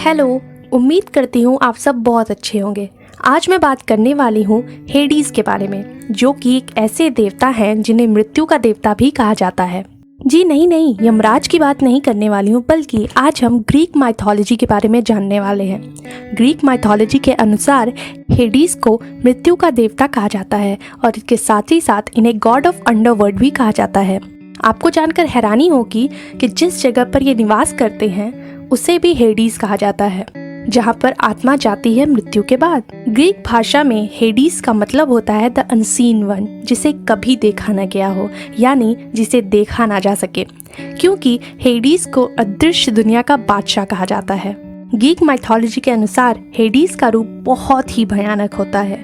Hello. उम्मीद करती हूँ आप सब बहुत अच्छे होंगे। आज मैं बात करने वाली हूँ हेडीज के बारे में, जो कि एक ऐसे देवता हैं जिन्हें मृत्यु का देवता भी कहा जाता है। जी नहीं, यमराज की बात नहीं करने वाली हूँ, बल्कि आज हम ग्रीक माइथोलॉजी के बारे में जानने वाले हैं। ग्रीक माइथोलॉजी के अनुसार हेडीज को मृत्यु का देवता कहा जाता है और इसके साथ ही साथ इन्हें गॉड ऑफ अंडरवर्ल्ड भी कहा जाता है। आपको जानकर हैरानी होगी कि जिस जगह पर ये निवास करते हैं उसे भी हेडीज कहा जाता है, जहाँ पर आत्मा जाती है मृत्यु के बाद। ग्रीक भाषा में हेडीज का मतलब होता है द अनसीन वन, जिसे कभी देखा न गया हो, यानी जिसे देखा ना जा सके, क्योंकि हेडीज को अदृश्य दुनिया का बादशाह कहा जाता है। ग्रीक माइथोलॉजी के अनुसार हेडीज का रूप बहुत ही भयानक होता है,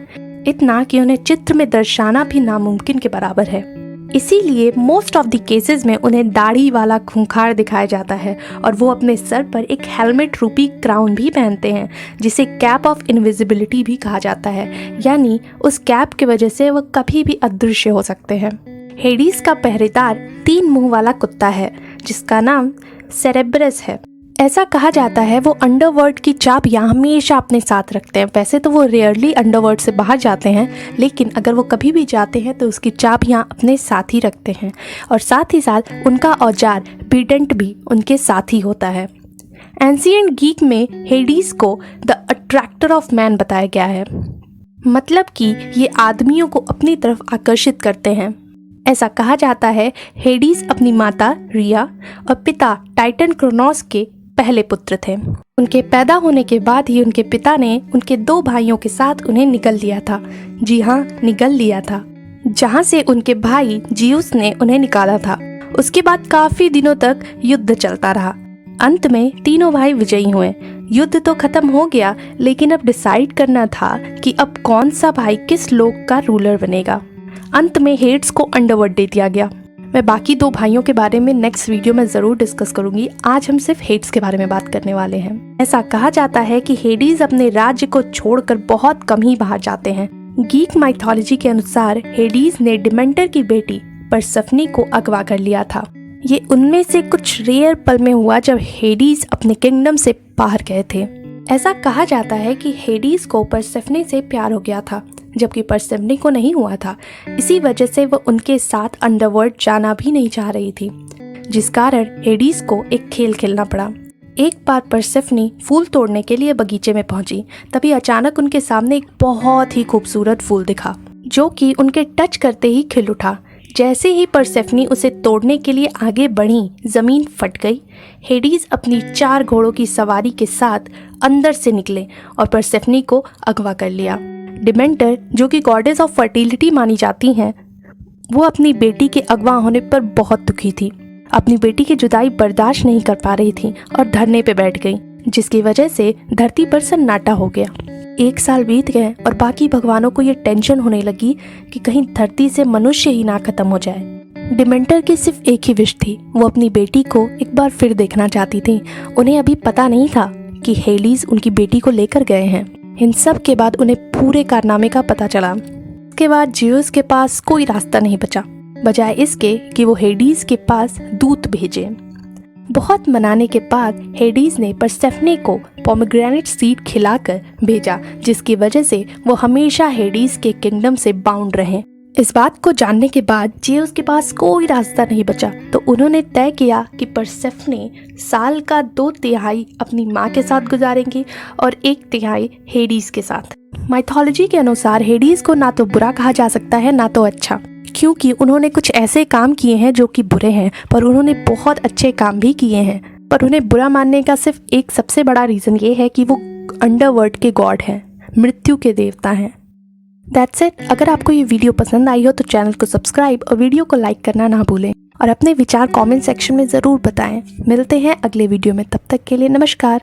इतना कि उन्हें चित्र में दर्शाना भी नामुमकिन के बराबर है। इसीलिए मोस्ट ऑफ द केसेस में उन्हें दाढ़ी वाला खूंखार दिखाया जाता है और वो अपने सर पर एक हेलमेट रूपी क्राउन भी पहनते हैं, जिसे कैप ऑफ इनविजिबिलिटी भी कहा जाता है, यानी उस कैप की वजह से वो कभी भी अदृश्य हो सकते हैं। हेडीज का पहरेदार 3 मुंह वाला कुत्ता है, जिसका नाम सेरेब्रस है। ऐसा कहा जाता है वो अंडरवर्ल्ड की चाबियाँ हमेशा अपने साथ रखते हैं। वैसे तो वो रेयरली अंडरवर्ल्ड से बाहर जाते हैं, लेकिन अगर वो कभी भी जाते हैं तो उसकी चाबियाँ अपने साथ ही रखते हैं, और साथ ही साथ उनका औजार बिडेंट भी उनके साथ ही होता है। एंशिएंट ग्रीक में हेडीज को द अट्रैक्टर ऑफ मैन बताया गया है, मतलब कि ये आदमियों को अपनी तरफ आकर्षित करते हैं। ऐसा कहा जाता है हेडीज अपनी माता रिया और पिता टाइटन क्रोनोस के पहले पुत्र थे। उनके पैदा होने के बाद ही उनके पिता ने उनके 2 भाइयों के साथ उन्हें निगल लिया था। जी हाँ, निगल लिया था, जहाँ से उनके भाई जियूस ने उन्हें निकाला था। उसके बाद काफी दिनों तक युद्ध चलता रहा। अंत में तीनों भाई विजयी हुए। युद्ध तो खत्म हो गया, लेकिन अब डिसाइड करना था कि अब कौन सा भाई किस लोक का रूलर बनेगा। अंत में हेड्स को अंडरवर्ल्ड दे दिया गया। मैं बाकी 2 भाइयों के बारे में नेक्स्ट वीडियो में ज़रूर डिस्कस करूंगी। आज हम सिर्फ हेड्स के बारे में बात करने वाले हैं। ऐसा कहा जाता है कि हेडीज अपने राज्य को छोड़कर बहुत कम ही बाहर जाते हैं। ग्रीक माइथोलॉजी के अनुसार हेडीज ने डिमेंटर की बेटी परसेफनी को अगवा कर लिया था। ये उनमें से कुछ रेयर पल में हुआ जब हेडीज अपने किंगडम से बाहर गए थे। ऐसा कहा जाता है कि हेडीज को परसेफनी से प्यार हो गया था, जबकि परसेफनी को नहीं हुआ था। इसी वजह से वह उनके साथ अंडरवर्ल्ड जाना भी नहीं चाह रही थी, जिस कारण हेडीज को एक खेल खेलना पड़ा। एक बार परसेफनी फूल तोड़ने के लिए बगीचे में पहुंची, तभी अचानक उनके सामने एक बहुत ही खूबसूरत फूल दिखा, जो कि उनके टच करते ही खिल उठा। जैसे ही परसेफनी उसे तोड़ने के लिए आगे बढ़ी, जमीन फट गई। हेडीज अपनी 4 घोड़ों की सवारी के साथ अंदर से निकले और परसेफनी को अगवा कर लिया। डिमेंटर, जो कि गॉडेस ऑफ फर्टिलिटी मानी जाती हैं, वो अपनी बेटी के अगवा होने पर बहुत दुखी थी। अपनी बेटी की जुदाई बर्दाश्त नहीं कर पा रही थी और धरने पे बैठ गई, जिसकी वजह से धरती पर सन्नाटा हो गया। 1 साल बीत गए और बाकी भगवानों को ये टेंशन होने लगी कि कहीं धरती से मनुष्य ही ना खत्म हो जाए। डिमेंटर की सिर्फ एक ही विश थी, वो अपनी बेटी को एक बार फिर देखना चाहती थी। उन्हें अभी पता नहीं था कि हेडीज उनकी बेटी को लेकर गए हैं। इन सब के बाद उन्हें पूरे कारनामे का पता चला। इसके बाद जियूस के पास कोई रास्ता नहीं बचा, बजाय इसके कि वो हेडीज के पास दूत भेजे। बहुत मनाने के बाद हेडीज ने परसेफनी को पोमेग्रेनेट सीड खिलाकर भेजा, जिसकी वजह से वो हमेशा हेडीज के किंगडम से बाउंड रहे। इस बात को जानने के बाद जियूस के पास कोई रास्ता नहीं बचा, तो उन्होंने तय किया कि परसेफनी साल का 2/3 अपनी माँ के साथ गुजारेंगी और 1/3 हेडीज के साथ। माइथोलॉजी के अनुसार हेडीज को ना तो बुरा कहा जा सकता है ना तो अच्छा, क्योंकि उन्होंने कुछ ऐसे काम किए हैं जो कि बुरे हैं, पर उन्होंने बहुत अच्छे काम भी किए हैं। पर उन्हें बुरा मानने का सिर्फ एक सबसे बड़ा रीज़न ये है कि वो अंडरवर्ल्ड के गॉड हैं, मृत्यु के देवता हैं। That's it. अगर आपको ये वीडियो पसंद आई हो तो चैनल को सब्सक्राइब और वीडियो को लाइक करना ना भूलें, और अपने विचार कमेंट सेक्शन में ज़रूर बताएं। मिलते हैं अगले वीडियो में, तब तक के लिए नमस्कार।